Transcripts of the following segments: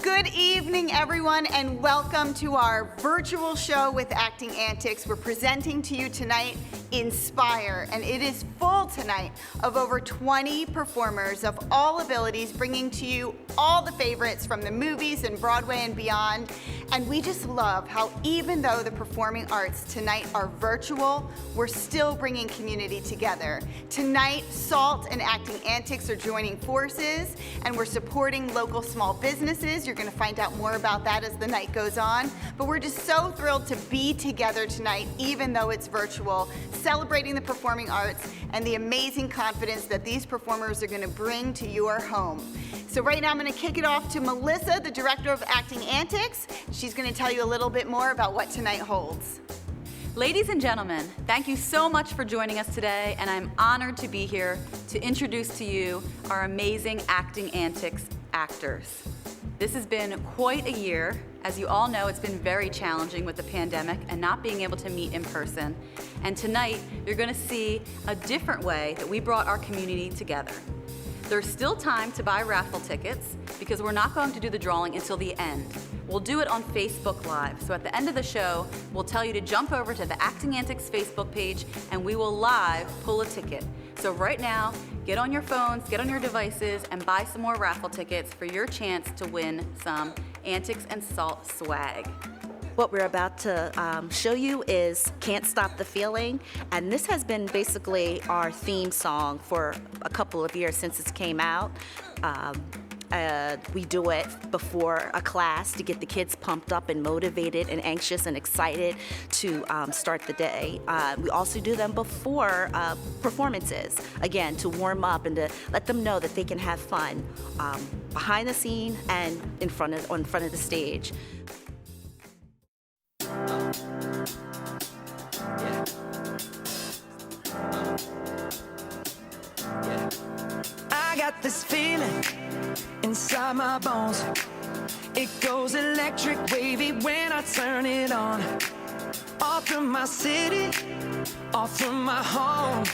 Good evening, everyone, and welcome to our virtual show with Acting Antics. We're presenting to you tonight Inspire, and it is full tonight of over 20 performers of all abilities, bringing to you all the favorites from the movies and Broadway and beyond. And we just love how even though the performing arts tonight are virtual, we're still bringing community together. Tonight, SALT and Acting Antics are joining forces, and we're supporting local small businesses. You're going to find out more about that as the night goes on. But we're just so thrilled to be together tonight, even though it's virtual, celebrating the performing arts and the amazing confidence that these performers are going to bring to your home. So right now I'm going to kick it off to Melissa, the director of Acting Antics. She's going to tell you a little bit more about what tonight holds. Ladies and gentlemen, thank you so much for joining us today, and I'm honored to be here to introduce to you our amazing Acting Antics actors. This has been quite a year. As you all know, it's been very challenging with the pandemic and not being able to meet in person. And tonight, you're going to see a different way that we brought our community together. There's still time to buy raffle tickets because we're not going to do the drawing until the end. We'll do it on Facebook Live. So at the end of the show, we'll tell you to jump over to the Acting Antics Facebook page and we will live pull a ticket. So right now, get on your phones, get on your devices, and buy some more raffle tickets for your chance to win some Antics and SALT swag. What we're about to show you is Can't Stop the Feeling, and this has been basically our theme song for a couple of years since it came out. We do it before a class to get the kids pumped up and motivated and anxious and excited to start the day. We also do them before performances, again, to warm up and to let them know that they can have fun behind the scene and in front of the stage. I got this feeling inside my bones. It goes electric wavy when I turn it on. All through my city, all through my home.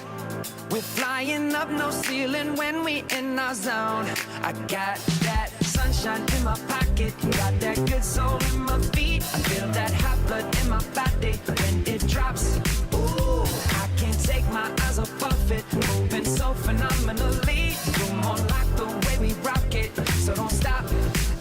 We're flying up, no ceiling when we in our zone. I got that sunshine in my pocket, got that good soul in my feet. I feel that hot blood in my body when it drops. Ooh, I can't take my eyes off of it, moving so phenomenally. You're more like the way we rock it, so don't stop.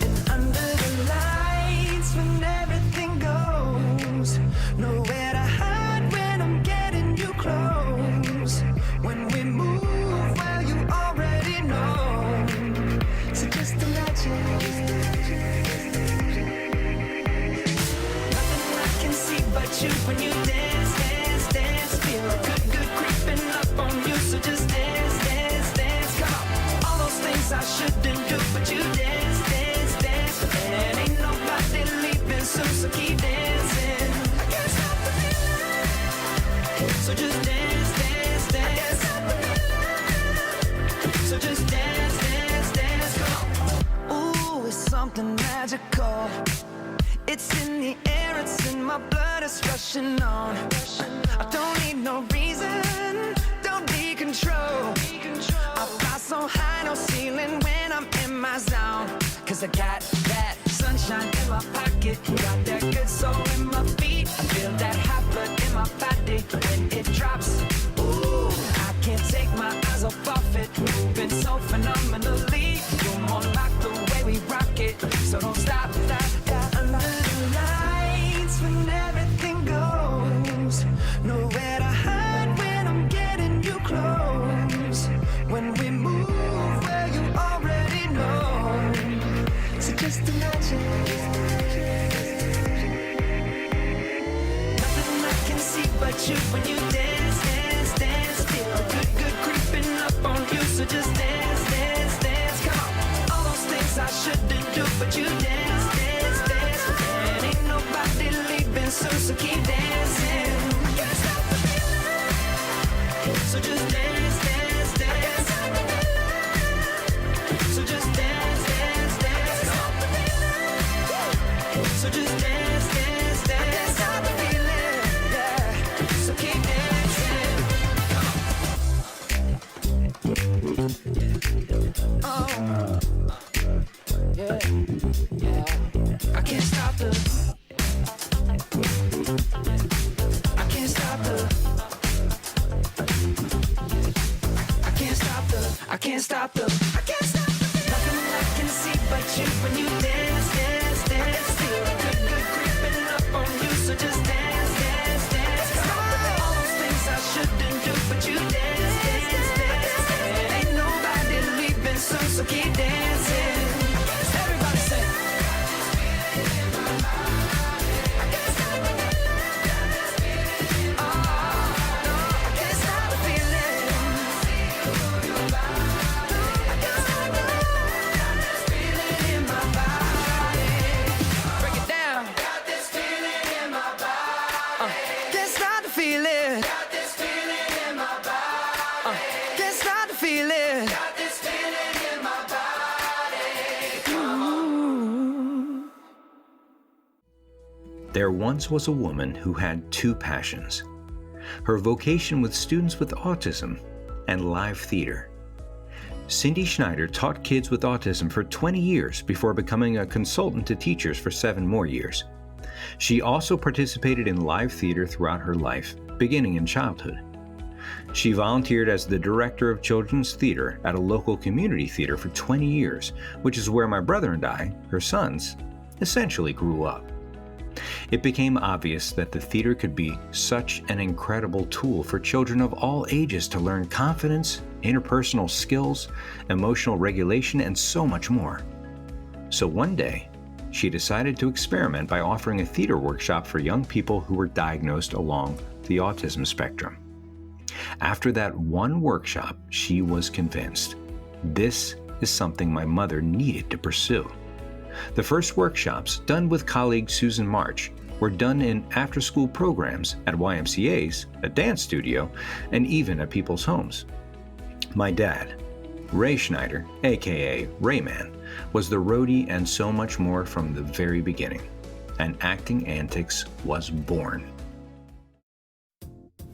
And under the lights when everything goes, nowhere to hide when I'm getting you close. When we move, well, you already know. So just imagine. Nothing I can see but you when you dance, dance, dance. Feel good, good creeping up on you. So just dance, dance, dance. Come on. All those things I shouldn't do, but you dance, dance, dance. And ain't nobody leaving soon, so keep dancing. I can't stop the feeling. So just dance, dance, dance. I can't stop the feeling. So just dance, dance, dance. Come on. Ooh, it's something magical. It's in the air, it's in my blood, it's rushing on. I don't need no reason, don't need control. I fly so high, no ceiling when I'm in my zone. Cause I got that sunshine in my pocket, got that good soul in my feet. I feel that hot blood in my body when it drops. Ooh, I can't take my eyes off of it, moving so phenomenally. You're more like the way we rock it, so don't stop, stop, stop. Under the lights when everything goes, nowhere to hide when I'm getting you close. When we move, well, you already know. So just imagine. Nothing I can see but you when you dance, dance, dance. Feel good, good creeping up on you. So just dance, dance, dance. Come on. All those things I shouldn't do, but you dance, dance, dance. And ain't nobody leaving soon, so keep dancing. I can't stop the feeling. So just dance, dance, dance. I can't stop the feeling. So just dance, dance, dance. I can't stop the feeling. So just dance, dance, dance. I can't stop the feeling. Yeah. So keep dancing. Come on. There once was a woman who had two passions: her vocation with students with autism and live theater. Cindy Schneider taught kids with autism for 20 years before becoming a consultant to teachers for 7 more years. She also participated in live theater throughout her life, beginning in childhood. She volunteered as the director of children's theater at a local community theater for 20 years, which is where my brother and I, her sons, essentially grew up. It became obvious that the theater could be such an incredible tool for children of all ages to learn confidence, interpersonal skills, emotional regulation, and so much more. So one day, she decided to experiment by offering a theater workshop for young people who were diagnosed along the autism spectrum. After that one workshop, she was convinced this is something my mother needed to pursue. The first workshops, done with colleague Susan March, were done in after-school programs at YMCA's, a dance studio, and even at people's homes. My dad, Ray Schneider, aka Rayman, was the roadie and so much more from the very beginning, and Acting Antics was born.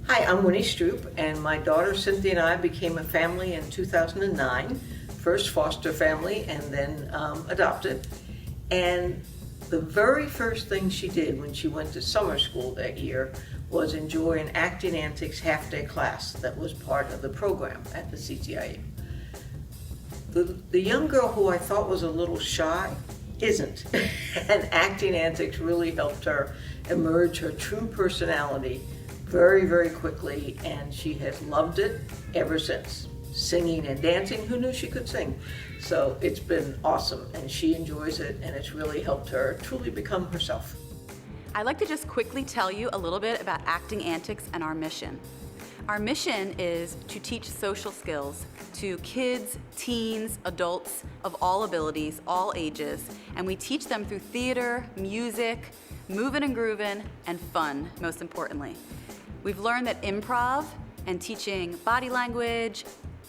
Hi, I'm Winnie Stroop, and my daughter Cynthia and I became a family in 2009, first foster family and then adopted. And the very first thing she did when she went to summer school that year was enjoy an Acting Antics half-day class that was part of the program at the CTIU. The young girl who I thought was a little shy isn't, and Acting Antics really helped her emerge her true personality very, very quickly, and she has loved it ever since. Singing and dancing, who knew she could sing? So it's been awesome, and she enjoys it, and it's really helped her truly become herself. I'd like to just quickly tell you a little bit about Acting Antics and our mission. Our mission is to teach social skills to kids, teens, adults of all abilities, all ages, and we teach them through theater, music, moving and grooving, and fun, most importantly. We've learned that improv and teaching body language,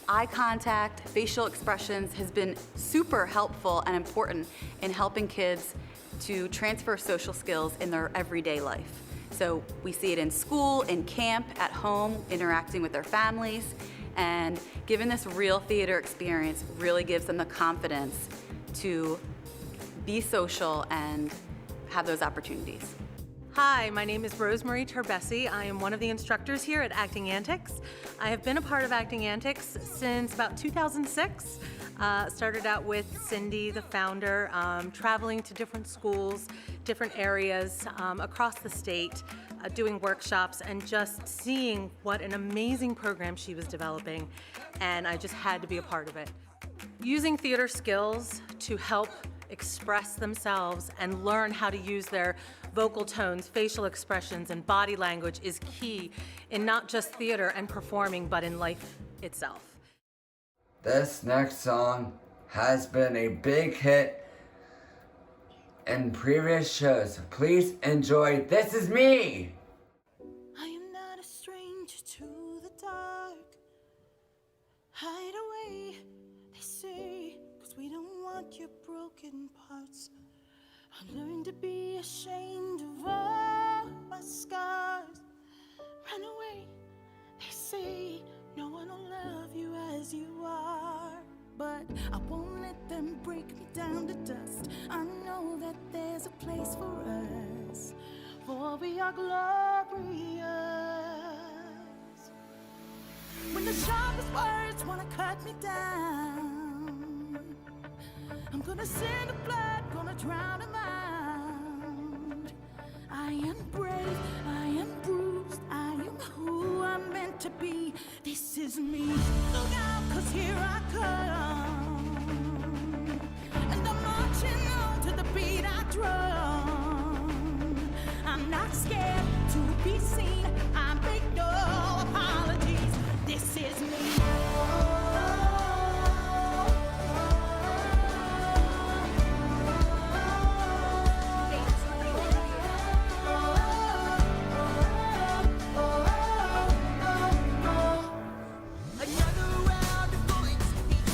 eye contact, facial expressions has been super helpful and important in helping kids to transfer social skills in their everyday life. So we see it in school, in camp, at home, interacting with their families, and given this real theater experience really gives them the confidence to be social and have those opportunities. Hi, my name is Rosemarie Terbesi. I am one of the instructors here at Acting Antics. I have been a part of Acting Antics since about 2006. Started out with Cindy, the founder, traveling to different schools, different areas across the state, doing workshops and just seeing what an amazing program she was developing, and I just had to be a part of it. Using theater skills to help express themselves and learn how to use their vocal tones, facial expressions, and body language is key in not just theater and performing, but in life itself. This next song has been a big hit in previous shows. Please enjoy This Is Me! I am not a stranger to the dark. Hide away, they say, 'cause we don't want your broken parts. I learned to be ashamed of all my scars. Run away, they say, no one will love you as you are. But I won't let them break me down to dust. I know that there's a place for us, for we are glorious. When the sharpest words wanna cut me down, I'm gonna send the blood, gonna drown them out. I am brave, I am bruised, I am who I'm meant to be. This is me. Look out, 'cause here I come. And I'm marching on to the beat I drum. I'm not scared to be seen, I make no apologies. This is me. Another round of bullets, each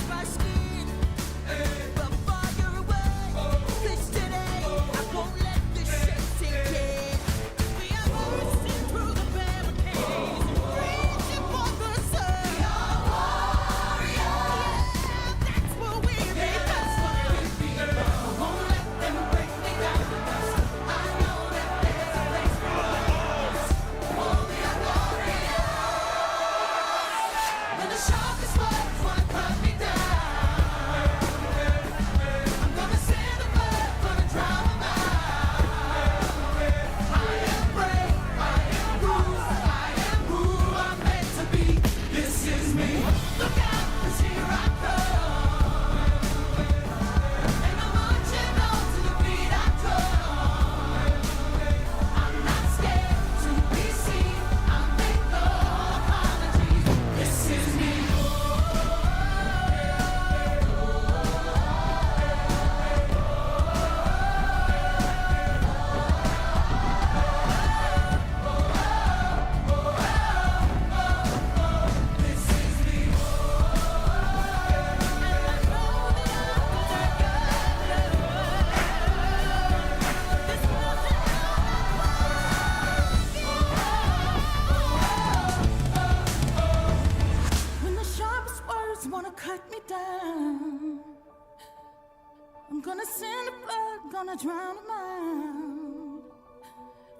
gonna send a flood, gonna drown him out.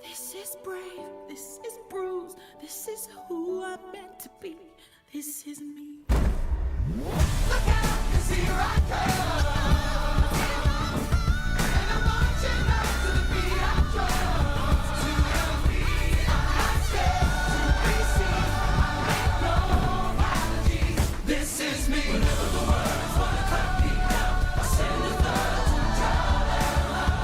This is brave, this is bruised, this is who I'm meant to be. This is me. Look out, 'cause here I come. And I'm marching up to the beat I drum. To the beat I stand. To be seen, I make no apologies. This is me. Whenever the words wanna cut me down, I send a third to drown them out.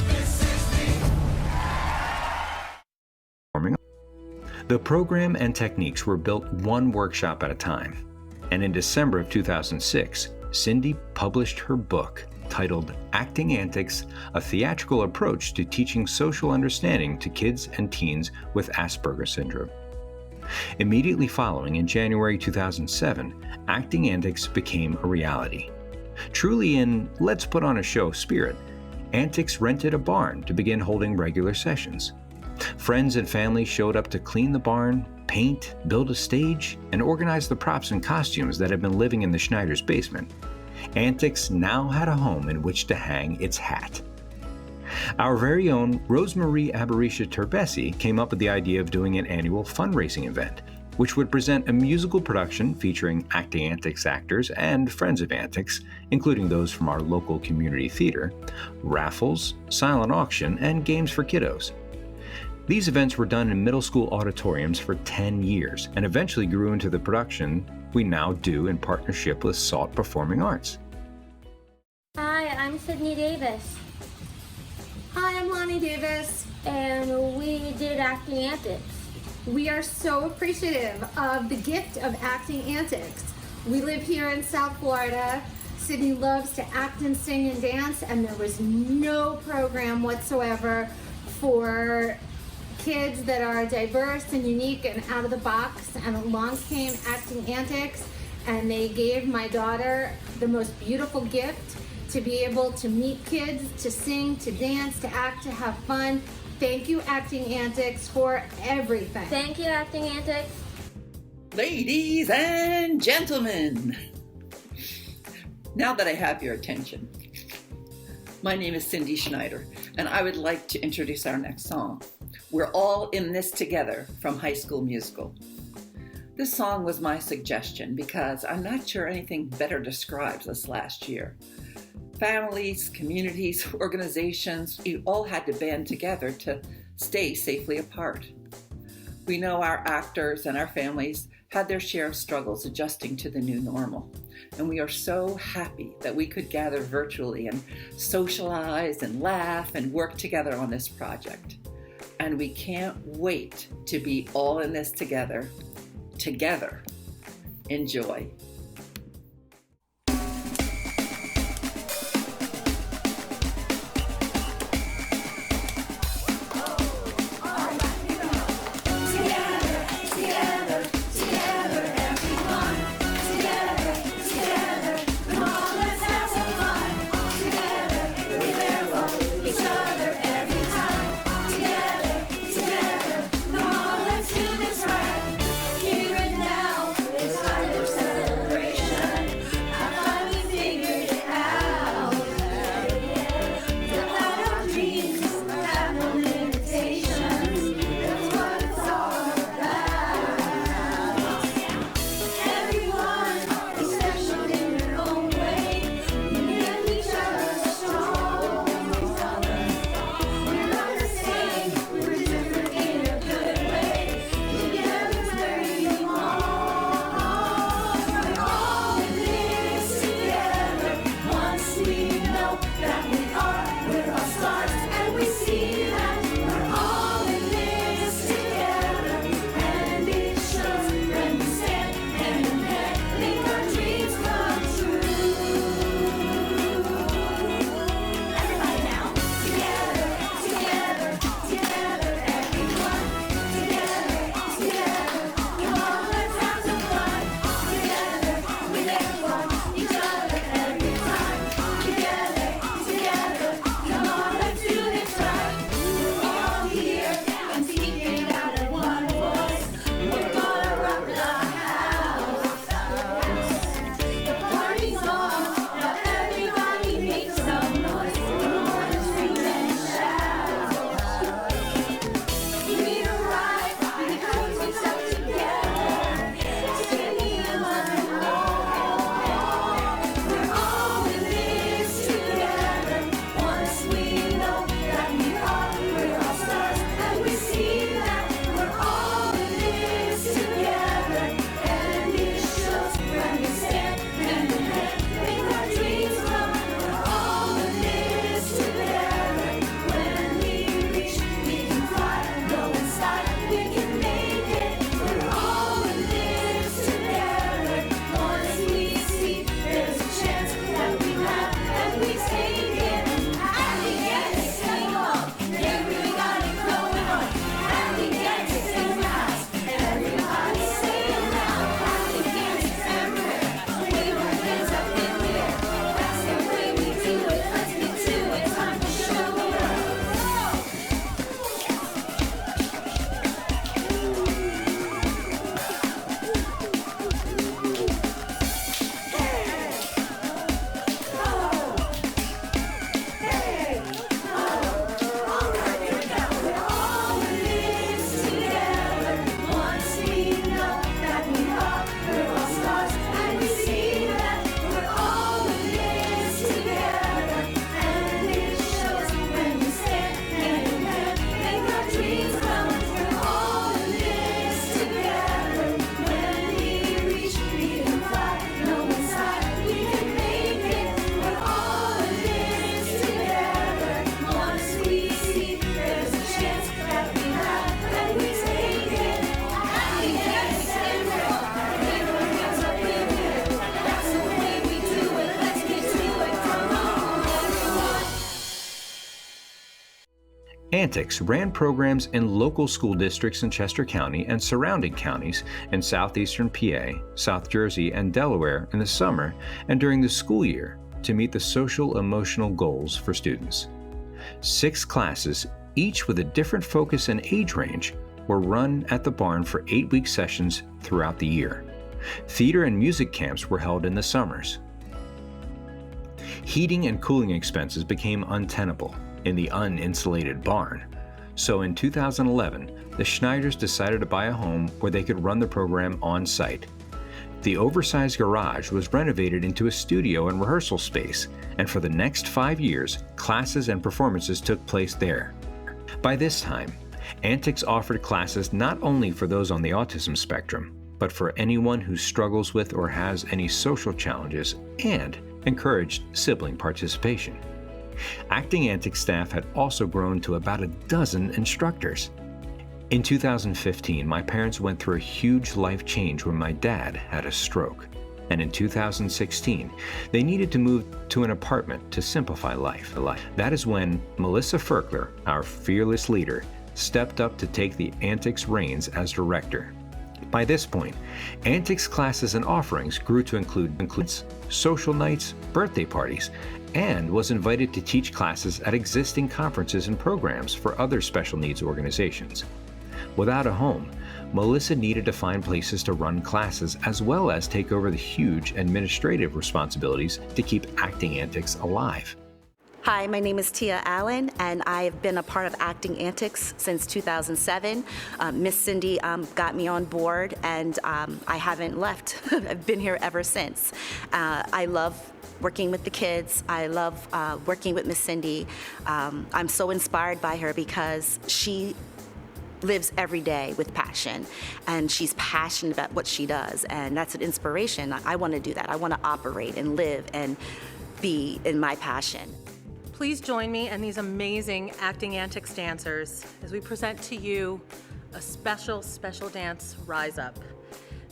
This is me. The program and techniques were built one workshop at a time, and in December of 2006, Cindy published her book titled Acting Antics, A Theatrical Approach to Teaching Social Understanding to Kids and Teens with Asperger's Syndrome. Immediately following, in January 2007, Acting Antics became a reality. Truly in let's put on a show spirit, Antics rented a barn to begin holding regular sessions. Friends and family showed up to clean the barn, paint, build a stage, and organize the props and costumes that had been living in the Schneider's basement. Antics now had a home in which to hang its hat. Our very own Rosemarie Aberisha Terbesi came up with the idea of doing an annual fundraising event, which would present a musical production featuring Acting Antics actors and friends of Antics, including those from our local community theater, raffles, silent auction, and games for kiddos. These events were done in middle school auditoriums for 10 years and eventually grew into the production we now do in partnership with SALT Performing Arts. Hi, I'm Sydney Davis, Hi, I'm Lonnie Davis. and we did Acting Antics. We are so appreciative of the gift of Acting Antics. We live here in South Florida. Sydney loves to act and sing and dance, and there was no program whatsoever for kids that are diverse and unique and out of the box. And along came Acting Antics, and they gave my daughter the most beautiful gift to be able to meet kids, to sing, to dance, to act, to have fun. Thank you, Acting Antics, for everything. Thank you, Acting Antics. Ladies and gentlemen, now that I have your attention, my name is Cindy Schneider, and I would like to introduce our next song. We're All in This Together from High School Musical. This song was my suggestion because I'm not sure anything better describes us last year. Families, communities, organizations, you all had to band together to stay safely apart. We know our actors and our families had their share of struggles adjusting to the new normal. And we are so happy that we could gather virtually and socialize and laugh and work together on this project. And we can't wait to be all in this together. Enjoy. Here and now, it's hard to Antics ran programs in local school districts in Chester County and surrounding counties in southeastern PA, South Jersey, and Delaware in the summer and during the school year to meet the social-emotional goals for students. 6 classes, each with a different focus and age range, were run at the barn for 8-week sessions throughout the year. Theater and music camps were held in the summers. Heating and cooling expenses became untenable in the uninsulated barn. So in 2011, the Schneiders decided to buy a home where they could run the program on site. The oversized garage was renovated into a studio and rehearsal space, and for the next 5 years, classes and performances took place there. By this time, Antics offered classes not only for those on the autism spectrum, but for anyone who struggles with or has any social challenges, and encouraged sibling participation. Acting Antics staff had also grown to about a dozen instructors. In 2015, my parents went through a huge life change when my dad had a stroke. And in 2016, they needed to move to an apartment to simplify life. That is when Melissa Ferkler, our fearless leader, stepped up to take the Antics reins as director. By this point, Antics classes and offerings grew to include social nights, birthday parties, and was invited to teach classes at existing conferences and programs for other special needs organizations. Without a home, Melissa needed to find places to run classes as well as take over the huge administrative responsibilities to keep Acting Antics alive. Hi, my name is Tia Allen, and I have been a part of Acting Antics since 2007. Miss Cindy got me on board, and I haven't left. I've been here ever since. I love working with the kids. I love working with Miss Cindy. I'm so inspired by her because she lives every day with passion, and she's passionate about what she does, and that's an inspiration. I want to do that. I want to operate and live and be in my passion. Please join me and these amazing Acting Antics dancers as we present to you a special, special dance, Rise Up.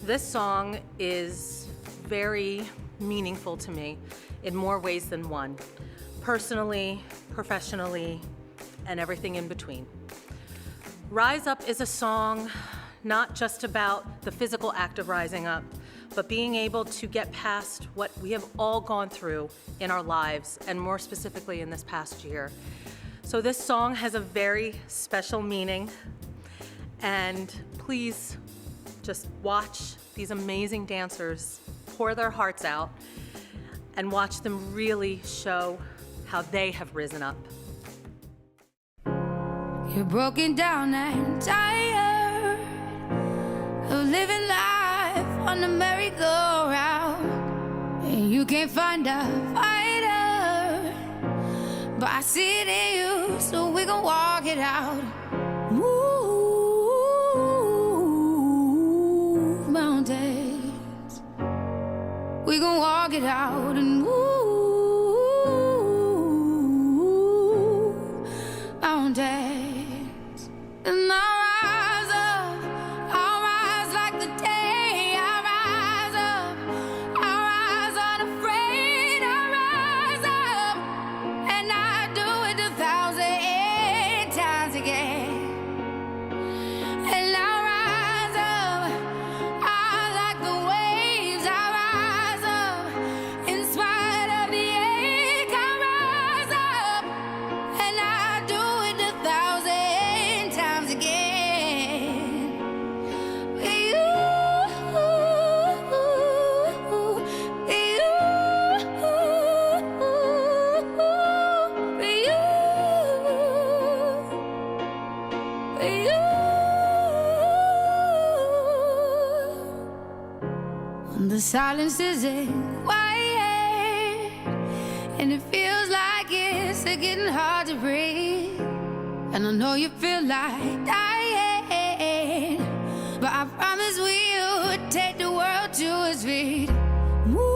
This song is very meaningful to me in more ways than one, personally, professionally, and everything in between. Rise Up is a song not just about the physical act of rising up, but being able to get past what we have all gone through in our lives, and more specifically in this past year. So this song has a very special meaning, and please just watch these amazing dancers pour their hearts out and watch them really show how they have risen up. You're broken down and tired of living life on the merry-go-round, and you can't find a fighter, but I see it in you, so we gon' walk it out. Move mountains, we gon' walk it out and move mountains. And I'll rise up, I'll rise like the day. I'll rise up, I'll rise unafraid. I'll rise up, and I do it 1,000 times again. And I'll rise up, I like the waves. I'll rise up, in spite of the ache. I'll rise up, and I do it 1,000 times again. When the silence isn't quiet and it feels like it's getting hard to breathe, and I know you feel like dying, but I promise we'll take the world to its feet. Move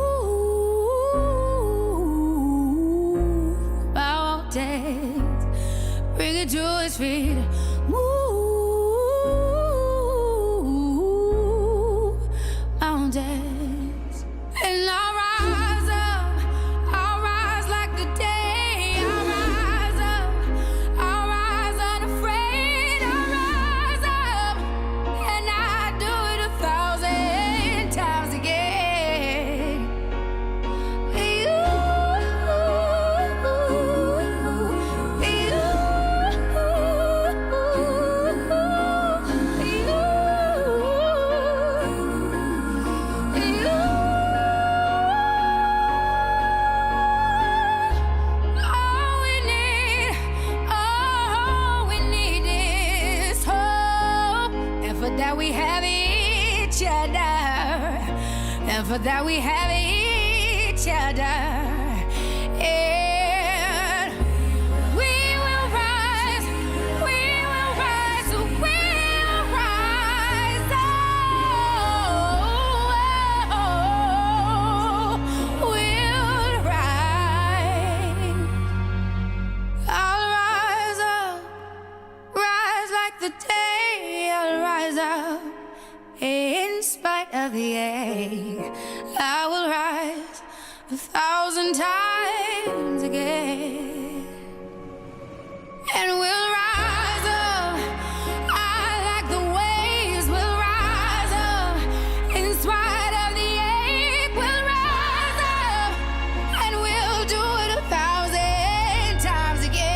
mountains, bring it to its feet. Move mountains, and I'll rise up, I'll rise like the day. I'll rise up, I'll rise but that we have each other. And we will rise, we will rise, we will rise. Oh, we'll rise. I'll rise up, rise like the day. I'll rise up in spite of the ache. I will rise 1,000 times again, and we'll rise up. I like the waves. We'll rise up in spite of the ache. We'll rise up, and we'll do it 1,000 times again.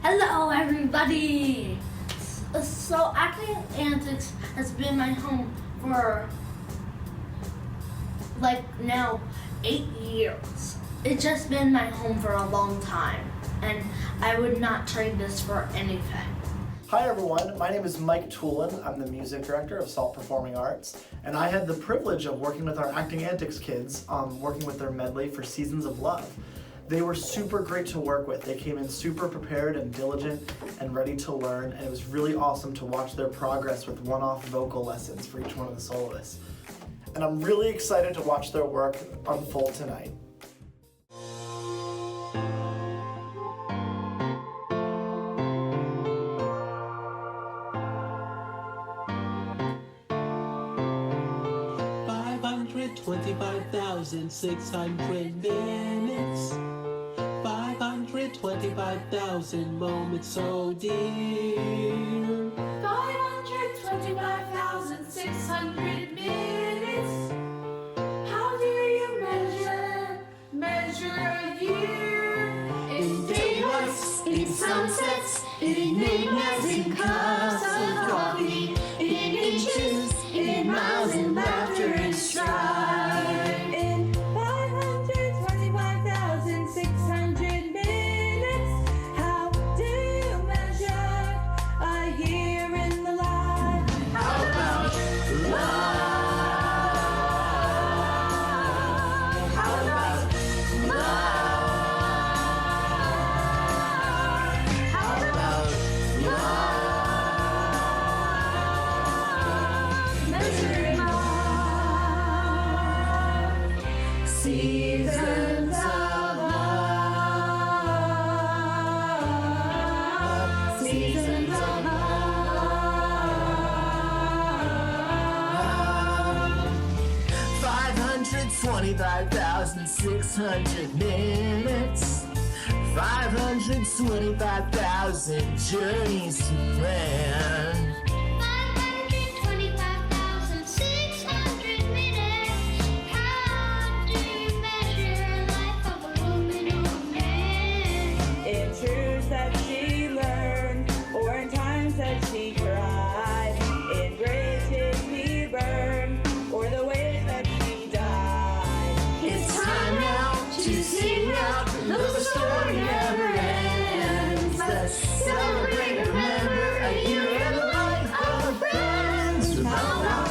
Hello, everybody. So, Acting Antics has been my home for now 8 years. It's just been my home for a long time, and I would not trade this for anything. Hi everyone, my name is Mike Toolin. I'm the music director of Salt Performing Arts, and I had the privilege of working with our Acting Antics kids, working with their medley for Seasons of Love. They were super great to work with. They came in super prepared and diligent and ready to learn, and it was really awesome to watch their progress with one-off vocal lessons for each one of the soloists. And I'm really excited to watch their work unfold tonight. $525,600 minutes, 525,000 moments so dear. 525,600 minutes. How do you measure a year? In daylights, in sunsets, in midnights, in cups of coffee, in inches, in miles, in laughter and strife. In 525,600 minutes, how do you measure a year in the life? How about love? How about love? How about love? Measuring love. Seasons of love. Seasons of love. 525,600 minutes, 525,000 journeys to plan. 525,600 minutes. How do you measure life of a woman or man? In truths that she learned, or in times that she cried, in bridges we burned, or the ways that she died. It's time now to sing out, though the story never ends. Let's celebrate, remember a year in the life of friends. How about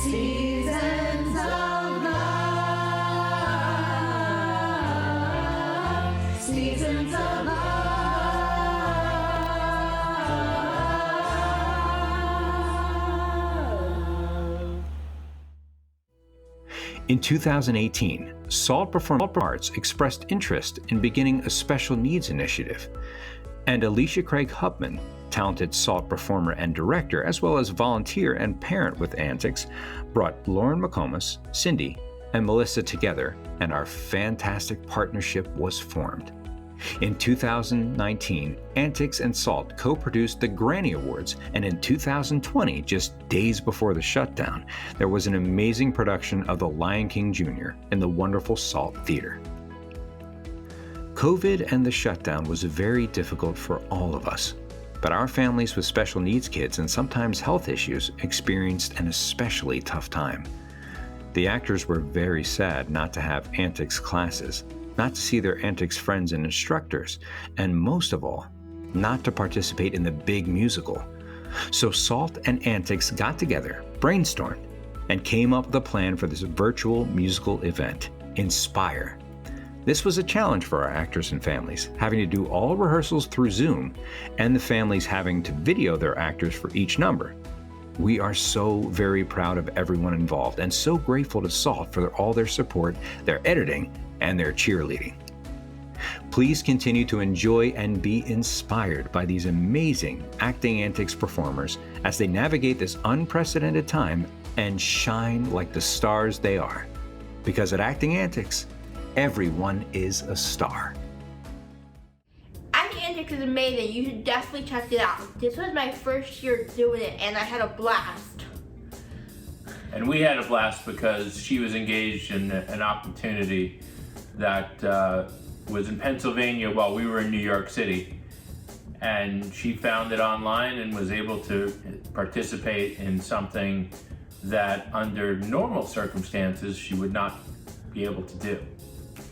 seasons of love, seasons of love. In 2018, SALT Performing Arts expressed interest in beginning a special needs initiative, and Alicia Craig Hubman, talented SALT performer and director, as well as volunteer and parent with Antics, brought Lauren McComas, Cindy, and Melissa together, and our fantastic partnership was formed. In 2019, Antics and SALT co-produced the Granny Awards, and in 2020, just days before the shutdown, there was an amazing production of The Lion King Jr. in the wonderful SALT Theater. COVID and the shutdown was very difficult for all of us, but our families with special needs kids and sometimes health issues experienced an especially tough time. The actors were very sad not to have Antics classes, not to see their Antics friends and instructors, and most of all, not to participate in the big musical. So SALT and Antics got together, brainstormed, and came up with a plan for this virtual musical event, Inspire. This was a challenge for our actors and families, having to do all rehearsals through Zoom, and the families having to video their actors for each number. We are so very proud of everyone involved and so grateful to SALT for all their support, their editing, and their cheerleading. Please continue to enjoy and be inspired by these amazing Acting Antics performers as they navigate this unprecedented time and shine like the stars they are. Because at Acting Antics, everyone is a star. Acting Antics is amazing. You should definitely check it out. This was my first year doing it, and I had a blast. And we had a blast because she was engaged in an opportunity that was in Pennsylvania while we were in New York City. And she found it online and was able to participate in something that under normal circumstances she would not be able to do.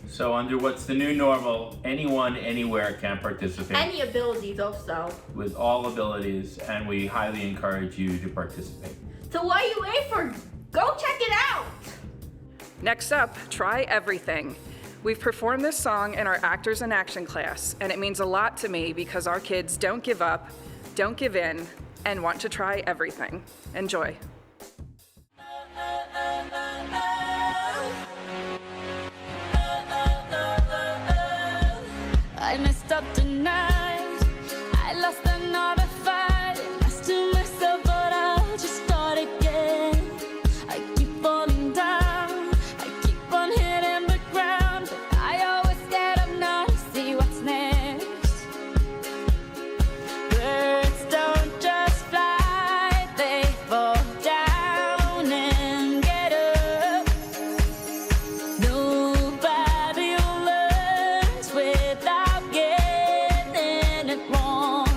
So under what's the new normal, anyone, anywhere can participate. Any abilities also. With all abilities, and we highly encourage you to participate. So what are you waiting for? Go check it out! Next up, Try Everything. We've performed this song in our Actors in Action class, and it means a lot to me because our kids don't give up, don't give in, and want to try everything. Enjoy. I messed up tonight. I lost another fight. Lost to myself, but I'll just start again. I keep falling down. I keep on hitting the ground, but I always get up now to see what's next. Birds don't just fly, they fall down and get up. Nobody learns without getting it wrong.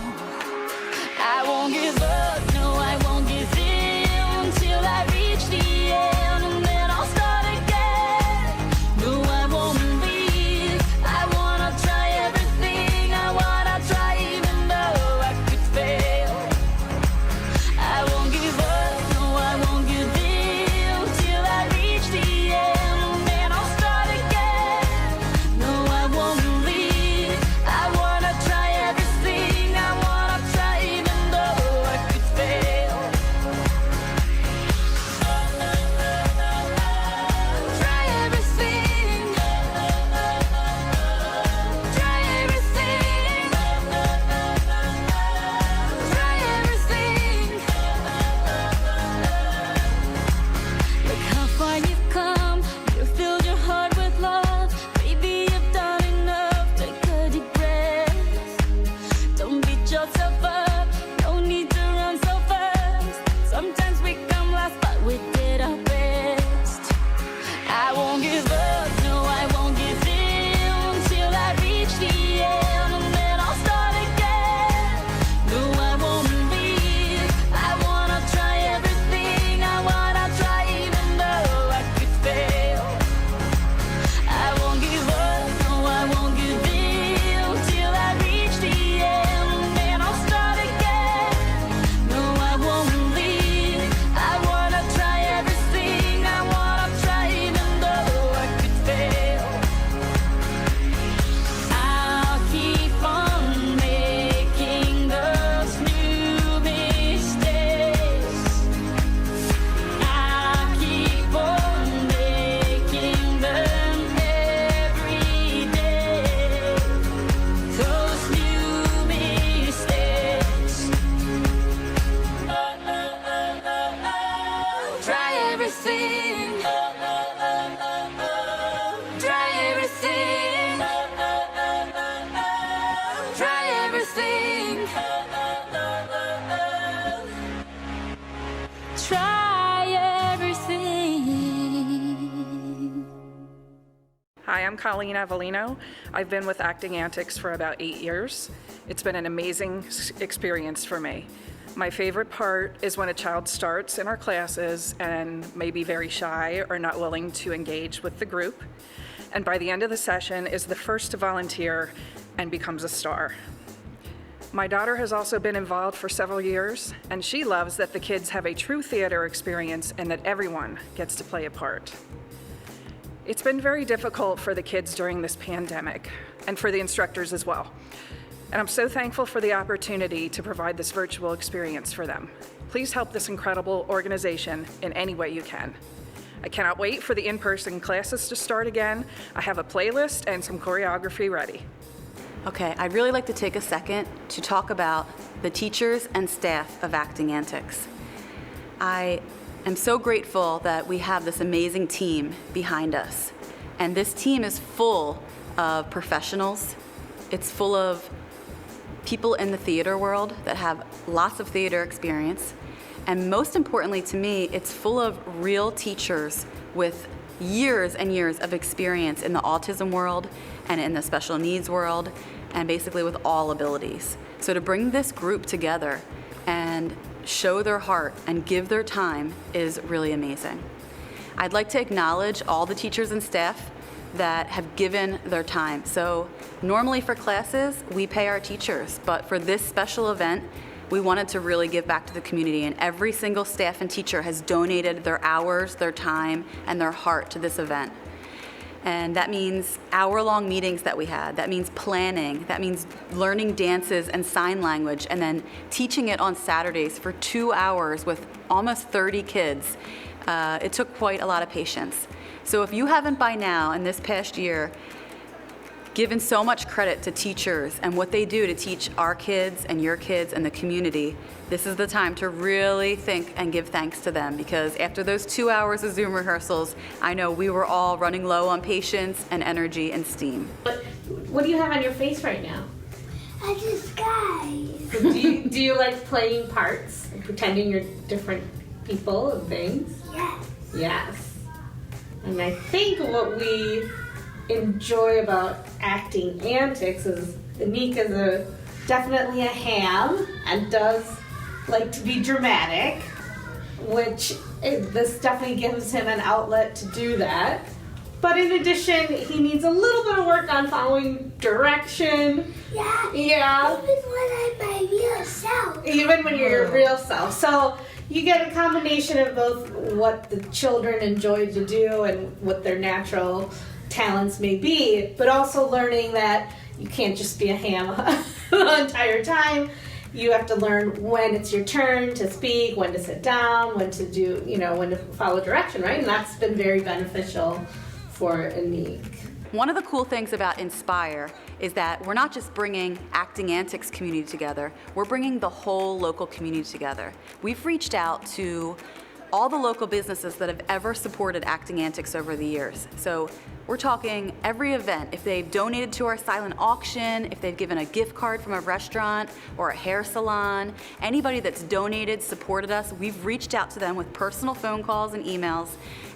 am Colleen Avellino. I've been with Acting Antics for about 8 years. It's been an amazing experience for me. My favorite part is when a child starts in our classes and may be very shy or not willing to engage with the group, and by the end of the session is the first to volunteer and becomes a star. My daughter has also been involved for several years, and she loves that the kids have a true theater experience and that everyone gets to play a part. It's been very difficult for the kids during this pandemic, and for the instructors as well. And I'm so thankful for the opportunity to provide this virtual experience for them. Please help this incredible organization in any way you can. I cannot wait for the in-person classes to start again. I have a playlist and some choreography ready. Okay, I'd really like to take a second to talk about the teachers and staff of Acting Antics. I am so grateful that we have this amazing team behind us. And this team is full of professionals. It's full of people in the theater world that have lots of theater experience. And most importantly to me, it's full of real teachers with years and years of experience in the autism world and in the special needs world, and basically with all abilities. So to bring this group together and show their heart and give their time is really amazing. I'd like to acknowledge all the teachers and staff that have given their time. So normally for classes, we pay our teachers, but for this special event, we wanted to really give back to the community, and every single staff and teacher has donated their hours, their time, and their heart to this event. And that means hour-long meetings that we had. That means planning. That means learning dances and sign language, and then teaching it on Saturdays for 2 hours with almost 30 kids. It took quite a lot of patience. So if you haven't by now, in this past year, given so much credit to teachers and what they do to teach our kids and your kids and the community, this is the time to really think and give thanks to them, because after those 2 hours of Zoom rehearsals, I know we were all running low on patience and energy and steam. What do you have on your face right now? A disguise. Do you like playing parts and pretending you're different people and things? Yes. Yes. And I think what we enjoy about Acting Antics is Nick is definitely a ham and does like to be dramatic, which this definitely gives him an outlet to do that. But in addition, he needs a little bit of work on following direction. Yeah. Yeah. Even when I'm my real self. Even when you're your real self. So you get a combination of both what the children enjoy to do and what their natural talents may be, but also learning that you can't just be a ham the entire time. You have to learn when it's your turn to speak, when to sit down, when to do, when to follow direction, right? And that's been very beneficial for Anik. One of the cool things about Inspire is that we're not just bringing Acting Antics community together, we're bringing the whole local community together. We've reached out to all the local businesses that have ever supported Acting Antics over the years. So we're talking every event. If they've donated to our silent auction, if they've given a gift card from a restaurant or a hair salon, anybody that's donated, supported us, we've reached out to them with personal phone calls and emails,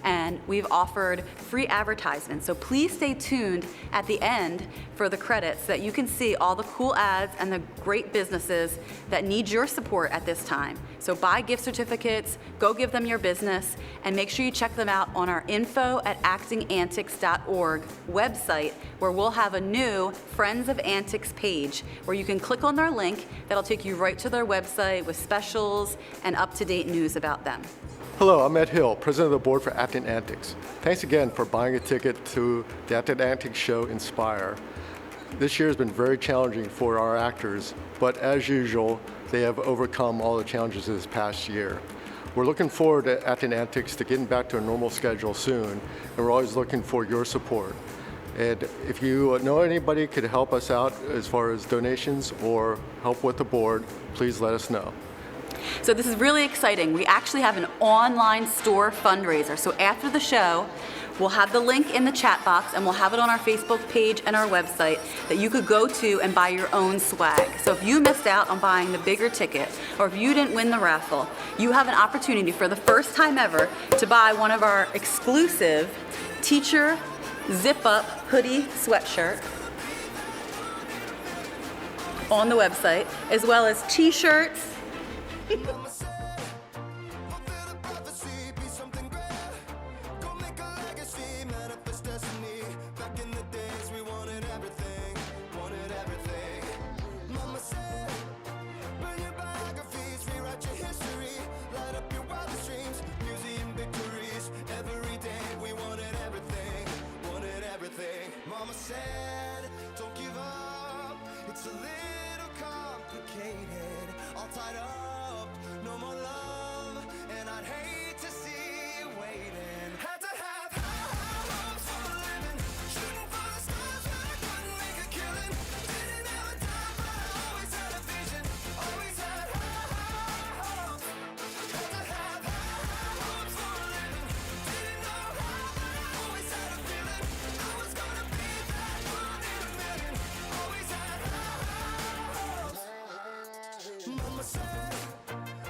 and we've offered free advertisements. So please stay tuned at the end for the credits so that you can see all the cool ads and the great businesses that need your support at this time. So buy gift certificates, go give them your business, and make sure you check them out on our info@actingantics.org website, where we'll have a new Friends of Antics page where you can click on their link. That'll take you right to their website with specials and up-to-date news about them. Hello, I'm Ed Hill, President of the Board for Acting Antics. Thanks again for buying a ticket to the Acting Antics show Inspire. This year has been very challenging for our actors, but as usual, they have overcome all the challenges of this past year. We're looking forward to Acting Antics to getting back to a normal schedule soon, and we're always looking for your support. And if you know anybody could help us out as far as donations or help with the board, please let us know. So this is really exciting. We actually have an online store fundraiser. So after the show, we'll have the link in the chat box, and we'll have it on our Facebook page and our website that you could go to and buy your own swag. So if you missed out on buying the bigger ticket, or if you didn't win the raffle, you have an opportunity for the first time ever to buy one of our exclusive teacher zip-up hoodie sweatshirt on the website, as well as t-shirts. Mama said, don't give up, it's a little complicated, all tied up, no more love, and I'd hate to see you waiting. Had to have high hopes for a living, shooting for the stars but I couldn't make a killing, didn't have a dime but I always had a vision, always had high hopes. Had to have high hopes for a living, didn't know how but I always had a feeling I was gonna be that one in a million, always had high hopes. Mama said,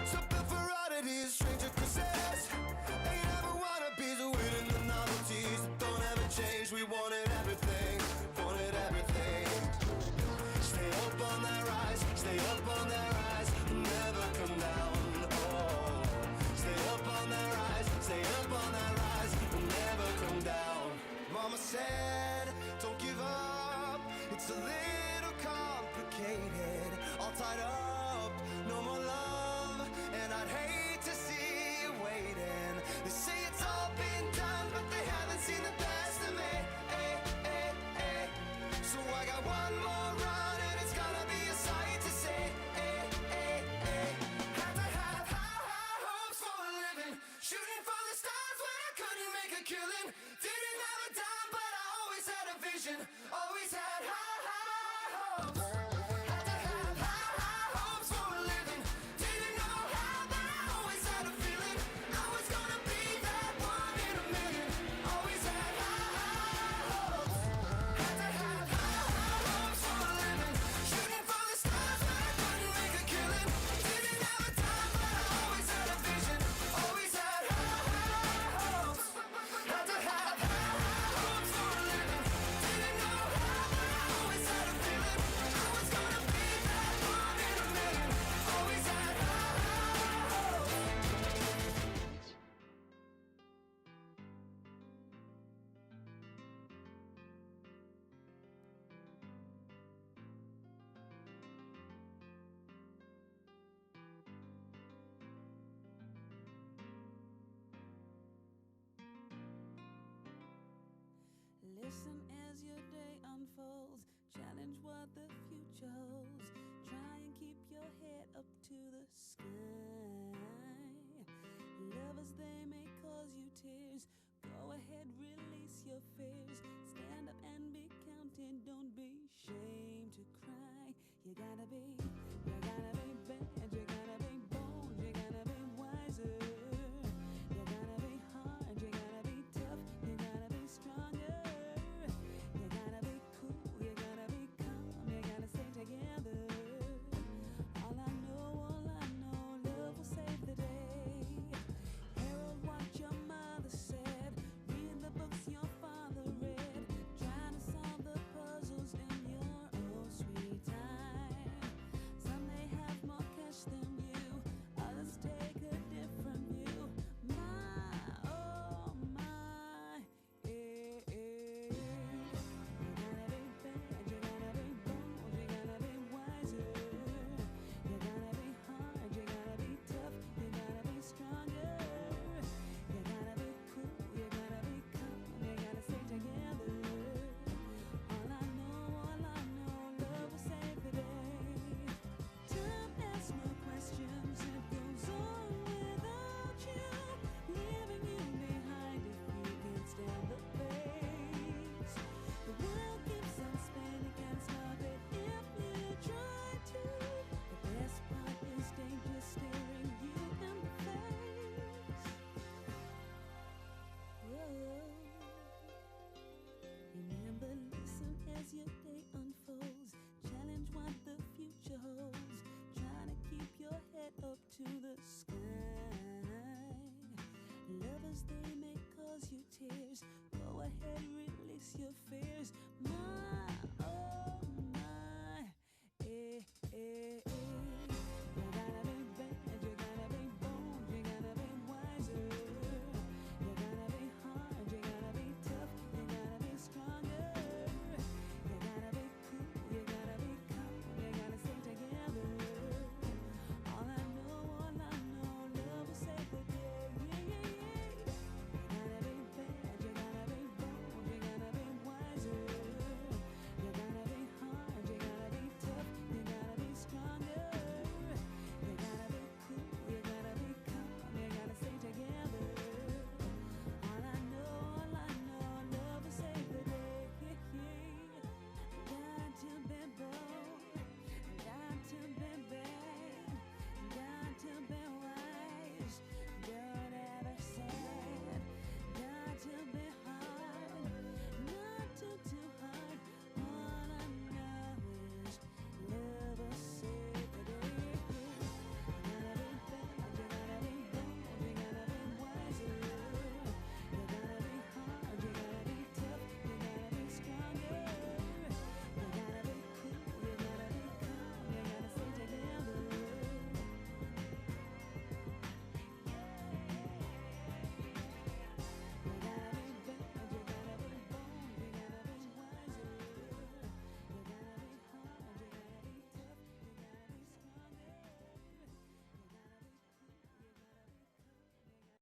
something for oddities, stranger cruises, ain't ever wannabes, winning the novelties that don't ever change. We wanted everything, stay up on that rise, stay up on that rise, never come down. Oh, stay up on that rise, stay up on that rise, never come down. Mama said, don't give up, it's a little complicated, all tied up, no more love, and I'd hate to see you waiting. They say it's all been done, but they haven't seen the best of me. So I got one more run, and it's gonna be a sight to see. Had to have high hopes for a living, shooting for the stars when I couldn't make a killing. Didn't have a dime, but I always had a vision, always had high hopes. Had to have high hopes for a living, didn't know how, but I always had a feeling I was gonna be that one in a million, always had high hopes. Had to have high hopes for a living, shooting for the stars when I couldn't make a killing. Didn't have a dime, but I always had a vision, always had high hopes. Had to have high hopes for a living, didn't know how, but I always had a feeling I was gonna be that one in a million, always had high hopes. Listen as your day unfolds, challenge what the future holds. Try and keep your head up to the sky. Lovers, they may cause you tears. Go ahead, release your fears. Stand up and be counted, don't be ashamed to cry. You gotta be